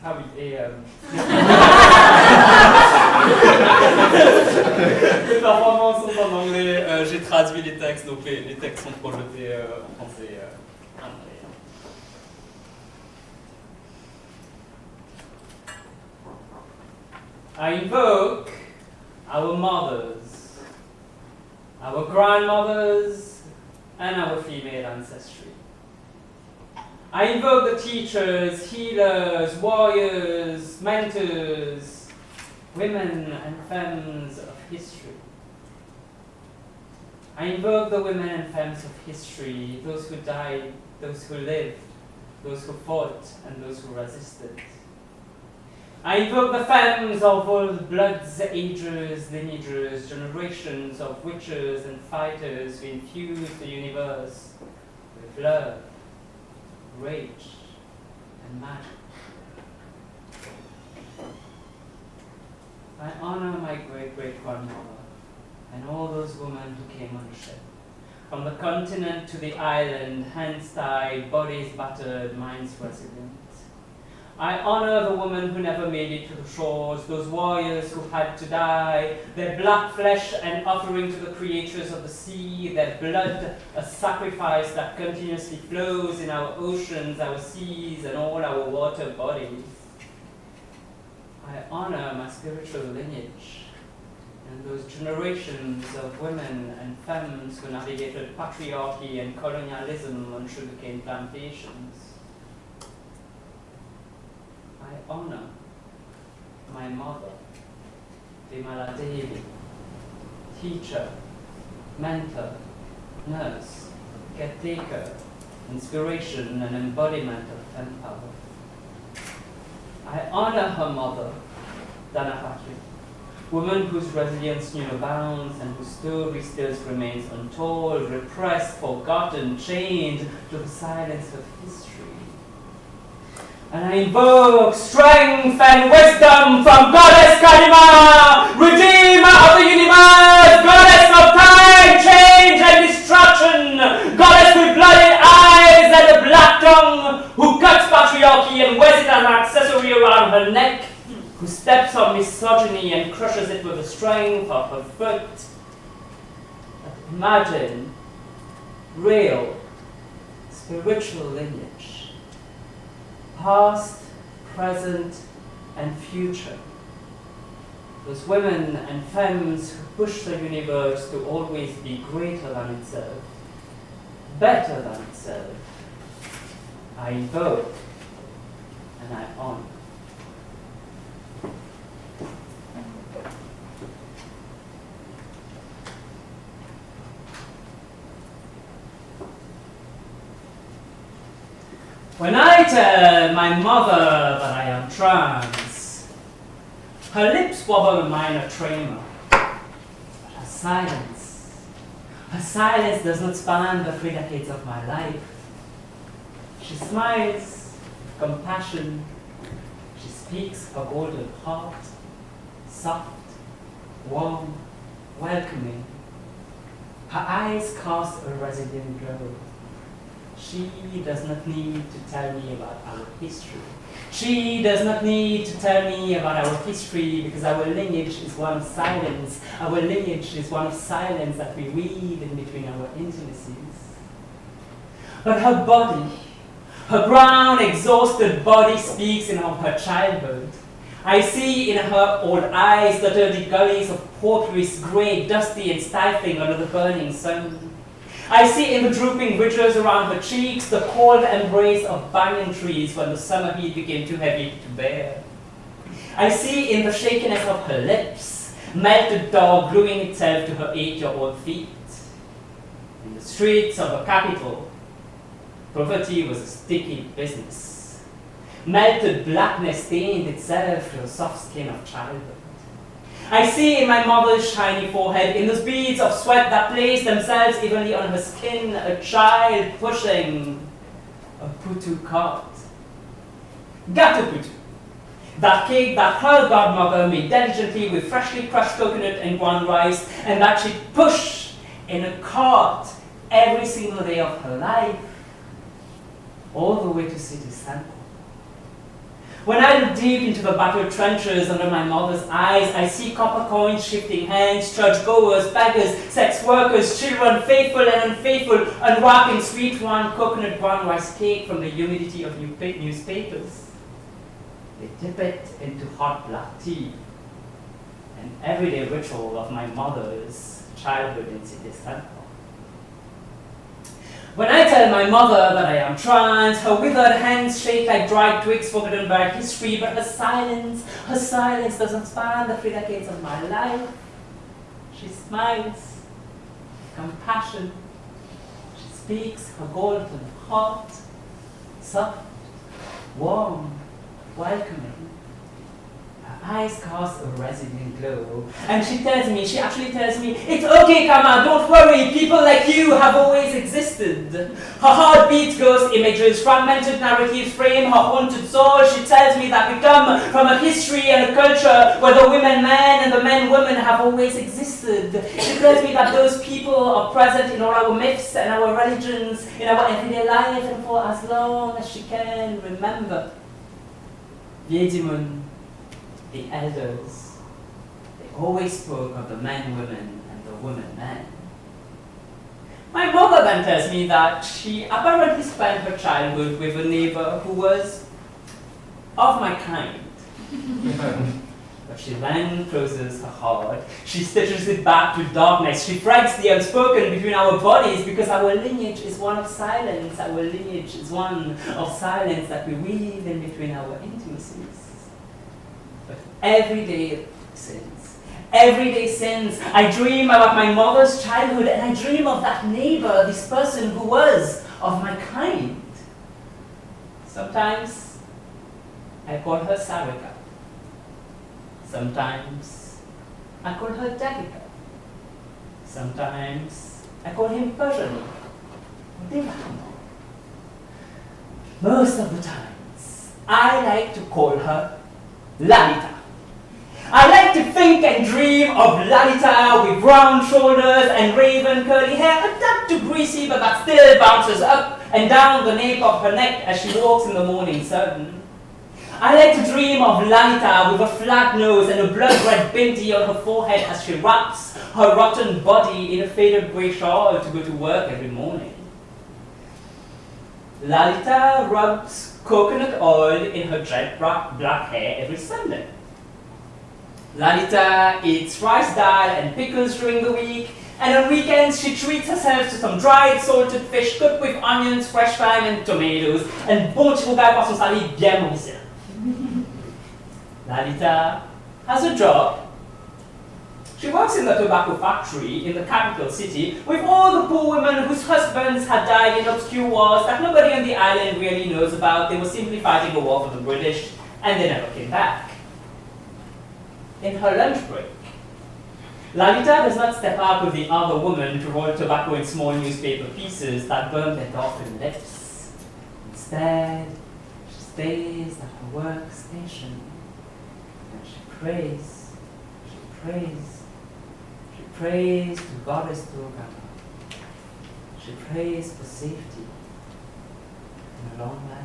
Ah oui, et les performances sont en anglais, j'ai traduit les textes, donc les textes sont projetés en français. I invoke our mothers, our grandmothers, and our female ancestry. I invoke the teachers, healers, warriors, mentors, women and femmes of history. I invoke the women and femmes of history, those who died, those who lived, those who fought, and those who resisted. I invoke the femmes of all the bloods, ages, lineages, generations of witches and fighters who infused the universe with love, rage, and magic. I honor my great-great-grandmother and all those women who came on the ship. From the continent to the island, hands tied, bodies battered, minds resilient. I honor the women who never made it to the shores, those warriors who had to die, their black flesh an offering to the creatures of the sea, their blood a sacrifice that continuously flows in our oceans, our seas, and all our water bodies. I honor my spiritual lineage and those generations of women and femmes who navigated patriarchy and colonialism on sugarcane plantations. I honor my mother, Vimala Devi, teacher, mentor, nurse, caretaker, inspiration and embodiment of femme power. I honor her mother, Dhanapatri, woman whose resilience knew no bounds and whose story still remains untold, repressed, forgotten, chained to the silence of history. And I invoke strength and wisdom from Goddess Kalima, Redeemer of the universe, Goddess of time, change and destruction, Goddess with blooded eyes and a black tongue, who cuts patriarchy and wears it as an accessory around her neck, who steps on misogyny and crushes it with the strength of her foot. Imagine real spiritual lineage. Past, present, and future. Those women and femmes who push the universe to always be greater than itself, better than itself. I invoke and I honor. When I tell my mother that I am trans, her lips wobble a minor tremor, but her silence does not span the 3 decades of my life. She smiles with compassion, she speaks her golden heart, soft, warm, welcoming. Her eyes cast a resilient glow. She does not need to tell me about our history. She does not need to tell me about our history because our lineage is one of silence. Our lineage is one of silence that we weave in between our intimacies. But her body, her brown, exhausted body speaks in of her childhood. I see in her old eyes the dirty gullies of portraits, grey, dusty and stifling under the burning sun. I see in the drooping ridges around her cheeks the cold embrace of banyan trees when the summer heat became too heavy to bear. I see in the shakiness of her lips melted dough gluing itself to her 8-year-old feet. In the streets of the capital, poverty was a sticky business. Melted blackness stained itself to the soft skin of childhood. I see in my mother's shiny forehead, in those beads of sweat that placed themselves evenly on her skin, a child pushing a putu cart. Gato putu, that cake that her godmother made diligently with freshly crushed coconut and ground rice, and that she pushed in a cart every single day of her life, all the way to City Center. When I look deep into the battle trenches under my mother's eyes, I see copper coins shifting hands, churchgoers, beggars, sex workers, children, faithful and unfaithful, unwrapping sweet wine, coconut brown rice cake from the humidity of newspapers. They dip it into hot black tea, an everyday ritual of my mother's childhood in city center. When I tell my mother that I am trans, her withered hands shake like dried twigs forgotten by history, but her silence doesn't span the 3 decades of my life. She smiles, compassion. She speaks her golden heart, soft, warm, welcoming. Her eyes cast a resilient glow, and she actually tells me, it's okay, Kama, don't worry, people like you have always existed. Her heart beats ghost images, fragmented narratives frame her haunted soul. She tells me that we come from a history and a culture where the women man and the men women have always existed. She tells me that those people are present in all our myths and our religions, in our everyday life, and for as long as she can remember. Viejimun, the elders, they always spoke of the men women and the women men. My mother then tells me that she apparently spent her childhood with a neighbor who was of my kind. But she then closes her heart. She stitches it back to darkness. She frets the unspoken between our bodies because our lineage is one of silence. Our lineage is one of silence that we weave in between our intimacies. But everyday sins. I dream about my mother's childhood, and I dream of that neighbor, this person who was of my kind. Sometimes I call her Sarika. Sometimes I call her Devika. Sometimes I call him Persian or Devakano. Most of the times, I like to call her Lalita. I like to think and dream of Lalita with round shoulders and raven curly hair, a touch too greasy, but that still bounces up and down the nape of her neck as she walks in the morning sun. I like to dream of Lalita with a flat nose and a blood-red bindi on her forehead as she wraps her rotten body in a faded grey shawl to go to work every morning. Lalita rubs coconut oil in her jet black hair every Sunday. Lalita eats rice dal and pickles during the week, and on weekends she treats herself to some dried salted fish cooked with onions, fresh thyme and tomatoes, and bon petit rougail poisson salé bien mauricien. Lalita has a job. She works in the tobacco factory in the capital city with all the poor women whose husbands had died in obscure wars that nobody on the island really knows about. They were simply fighting a war for the British, and they never came back. In her lunch break, Lalita does not step out with the other women to roll tobacco in small newspaper pieces that burn their darkened lips. Instead, she stays at her workstation and she prays to Goddess Durga. She prays for safety and a long life.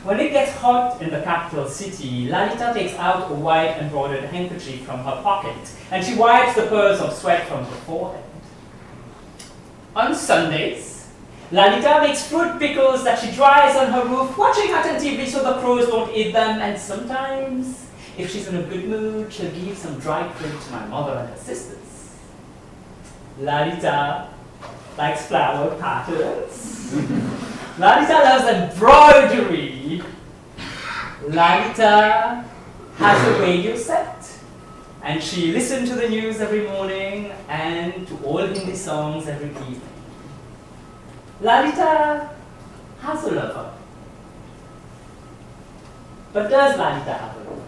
When it gets hot in the capital city, Lalita takes out a white embroidered handkerchief from her pocket and she wipes the pearls of sweat from her forehead. On Sundays, Lalita makes fruit pickles that she dries on her roof, watching attentively so the crows don't eat them, and sometimes, if she's in a good mood, she'll give some dried fruit to my mother and her sisters. Lalita likes flower patterns. Lalita loves embroidery. Lalita has a radio set, and she listens to the news every morning and to all Hindi songs every evening. Lalita has a lover. But does Lalita have a lover?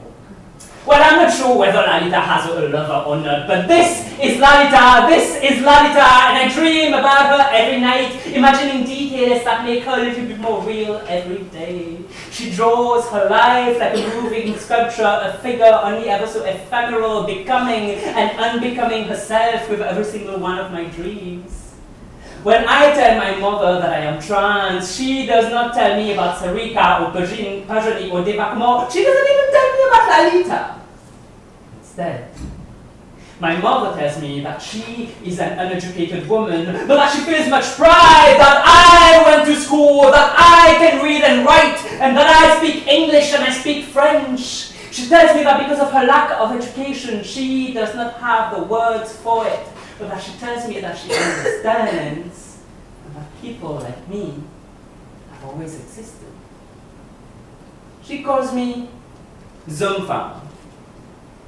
Well, I'm not sure whether Lalita has a lover or not, but this is Lalita, and I dream about her every night, imagining details that make her a little bit more real every day. She draws her life like a moving sculpture, a figure only ever so ephemeral, becoming and unbecoming herself with every single one of my dreams. When I tell my mother that I am trans, she does not tell me about Sarika or Pajani or Devakmo. She doesn't even tell me about Lalita. Instead, my mother tells me that she is an uneducated woman, but that she feels much pride that I went to school, that I can read and write, and that I speak English and I speak French. She tells me that because of her lack of education, she does not have the words for it, but that she tells me that she understands and that people like me have always existed. She calls me Zumfam,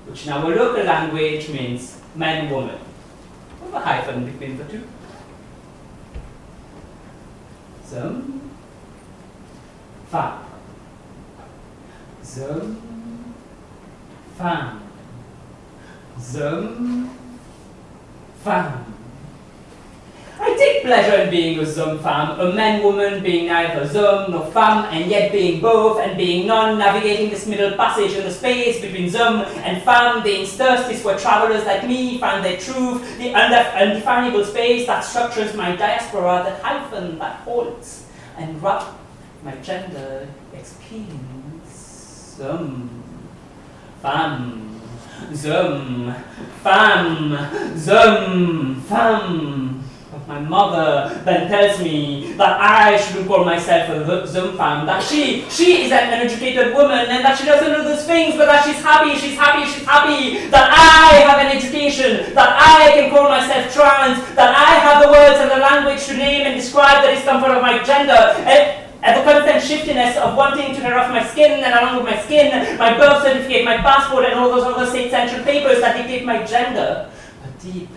which in our local language means man, woman, with a hyphen between the two. Zum, fam. Zum, fam. Zum, fam. I take pleasure in being a zum femme, a man-woman being neither zum nor femme, and yet being both and being none, navigating this middle passage in the space between zum and femme, the interstices where travelers like me find their truth, the undefinable space that structures my diaspora, the hyphen that holds and wraps my gender experience. Zum, femme, zum, femme, zum, femme. My mother then tells me that I shouldn't call myself a zum femme, that she is an uneducated woman and that she doesn't know those things, but that she's happy, that I have an education, that I can call myself trans, that I have the words and the language to name and describe the discomfort of my gender, and the constant shiftiness of wanting to tear off my skin, and along with my skin, my birth certificate, my passport, and all those other state-sanctioned papers that dictate my gender. But deep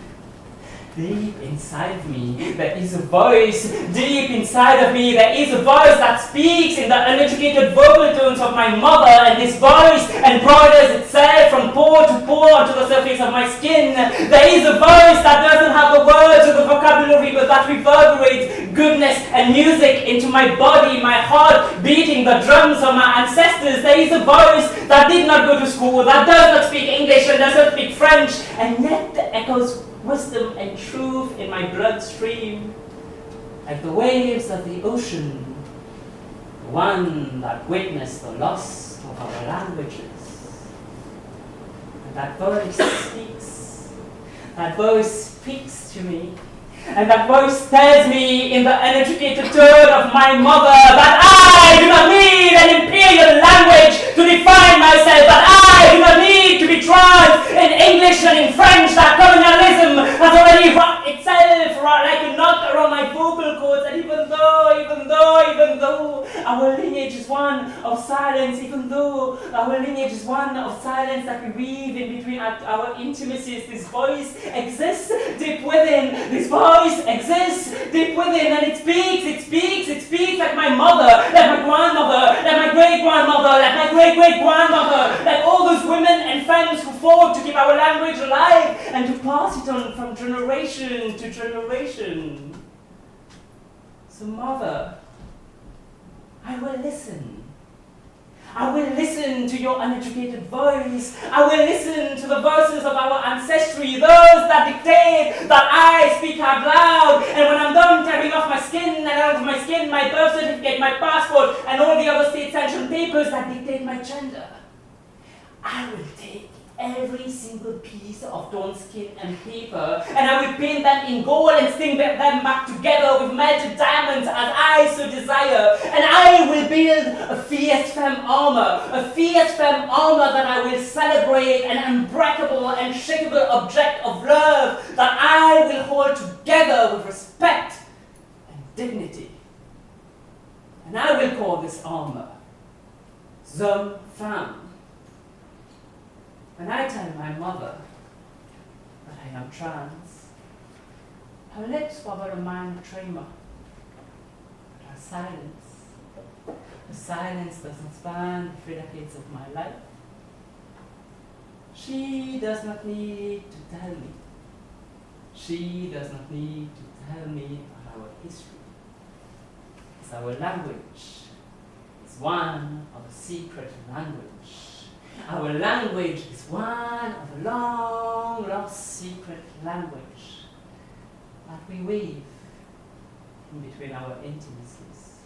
inside of me, there is a voice. Deep inside of me, there is a voice that speaks in the uneducated vocal tones of my mother, and this voice embroiders itself from pore to pore onto the surface of my skin. There is a voice that doesn't have the words or the vocabulary, but that reverberates goodness and music into my body, my heart beating the drums of my ancestors. There is a voice that did not go to school, that does not speak English and does not speak French, and yet echoes wisdom and truth in my bloodstream, like the waves of the ocean, the one that witnessed the loss of our languages. And that voice speaks to me, and that voice tells me in the uneducated tone of my mother that I do not need an imperial language to define myself, that I do not need to be trans in English and in French, that colonialism has already wrapped itself like a knot around my vocal cords, and even though our lineage is one of silence, even though our lineage is one of silence that we weave in between our intimacies, this voice exists deep within, this voice exists deep within, and it speaks like my mother, like my grandmother, like my great-grandmother, like my great-great-grandmother, like all those women and femmes who fought to keep our language alive and to pass it on from generation to generation. So mother, I will listen. I will listen to your uneducated voice. I will listen to the voices of our ancestry, those that dictate that I speak out loud. And when I'm done tearing off my skin, and out of my skin, my birth certificate, my passport, and all the other state-sanctioned papers that dictate my gender, I will take every single piece of torn skin and paper, and I will paint them in gold and string them back together with melted diamonds as I so desire. And I will build a fierce femme armor that I will celebrate, an unbreakable and unshakable object of love that I will hold together with respect and dignity. And I will call this armor Zum Femme. When I tell my mother that I am trans, her lips wobble a mild tremor, but her silence does not span the 3 decades of my life. She does not need to tell me. She does not need to tell me about our history. It's our language. It's one of a secret language. Our language is one of a long lost secret language that we weave in between our intimacies.